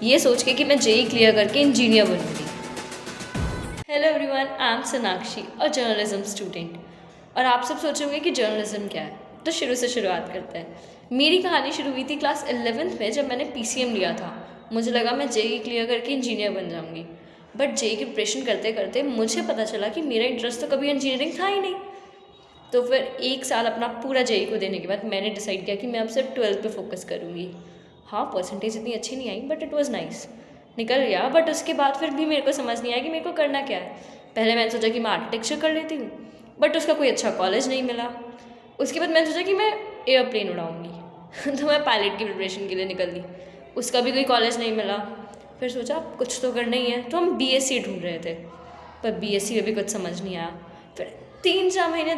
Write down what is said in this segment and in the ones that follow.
ये सोच के कि मैं जेई क्लियर करके इंजीनियर बनूंगी। Hello everyone, I am Sonakshi और जर्नलिज्म स्टूडेंट। और आप सब सोचोगे कि जर्नलिज्म क्या है, तो शुरू से शुरुआत करते हैं। मेरी कहानी शुरू हुई थी क्लास 11th में, जब मैंने पीसीएम लिया था। मुझे लगा मैं जेई क्लियर करके इंजीनियर बन जाऊंगी, बट जेई की प्रिपरेशन करते करते मुझे पता चला कि मेरा इंटरेस्ट तो कभी इंजीनियरिंग था ही नहीं। तो फिर 1 साल अपना पूरा जेई को देने के बाद मैंने डिसाइड किया कि मैं अब सिर्फ 12th पे फोकस करूँगी। हाँ, परसेंटेज इतनी अच्छी नहीं आई, बट इट वॉज़ नाइस, निकल गया। बट उसके बाद फिर भी मेरे को समझ नहीं आया कि मेरे को करना क्या है। पहले मैंने सोचा कि मैं आर्किटेक्चर कर लेती हूँ, बट उसका कोई अच्छा कॉलेज नहीं मिला। उसके बाद मैंने सोचा कि मैं एयरप्लेन उड़ाऊँगी तो मैं पायलट की प्रिपरेशन के लिए निकल दी, उसका भी कोई कॉलेज नहीं मिला। फिर सोचा कुछ तो करना ही है, तो हम बीएससी ढूंढ रहे थे, पर बीएससी में भी कुछ समझ नहीं आया। फिर 3-4 महीने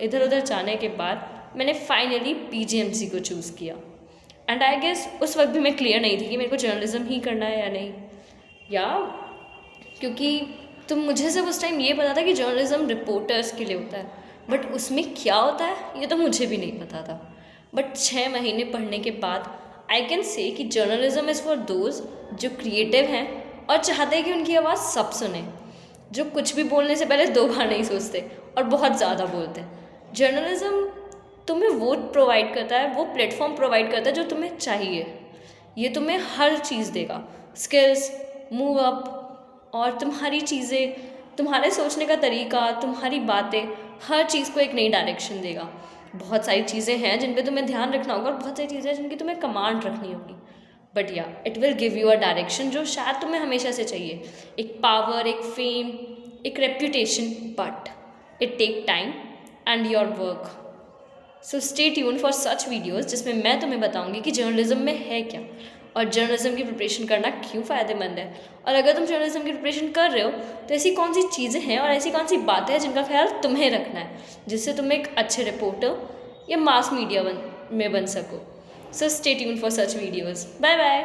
इधर उधर जाने के बाद मैंने फाइनली पीजीएमसी को चूज़ किया। एंड आई गेस उस वक्त भी मैं क्लियर नहीं थी कि मेरे को जर्नलिज्म ही करना है या नहीं, या क्योंकि तो मुझे सिर्फ उस टाइम ये पता था कि जर्नलिज्म रिपोर्टर्स के लिए होता है, बट उसमें क्या होता है ये तो मुझे भी नहीं पता था। बट 6 महीने पढ़ने के बाद आई कैन से कि जर्नलिज्म इज़ फॉर दोज जो क्रिएटिव हैं और चाहते हैं कि उनकी आवाज़ सब सुने, जो कुछ भी बोलने से पहले 2 बार नहीं सोचते और बहुत ज़्यादा बोलते हैं। जर्नलिज्म तुम्हें वो प्रोवाइड करता है, वो प्लेटफॉर्म प्रोवाइड करता है जो तुम्हें चाहिए। ये तुम्हें हर चीज़ देगा, स्किल्स, मूव अप, और तुम्हारी चीज़ें, तुम्हारे सोचने का तरीका, तुम्हारी बातें, हर चीज़ को एक नई डायरेक्शन देगा। बहुत सारी चीज़ें हैं जिन पे तुम्हें ध्यान रखना होगा और बहुत सारी चीज़ें हैं जिनकी तुम्हें कमांड रखनी होगी, बट या it will give you a direction जो शायद तुम्हें हमेशा से चाहिए। एक पावर, एक फेम, एक reputation, but it take time and your work. So stay tune for such videos जिसमें मैं तुम्हें बताऊंगी कि जर्नलिज्म में है क्या और जर्नलिज्म की प्रिपरेशन करना क्यों फ़ायदेमंद है। और अगर तुम जर्नलिज्म की प्रिपरेशन कर रहे हो तो ऐसी कौन सी चीज़ें हैं और ऐसी कौन सी बातें हैं जिनका ख्याल तुम्हें रखना है, जिससे तुम एक अच्छे रिपोर्टर या मास मीडिया में बन सको। So stay tune for such videos. Bye bye.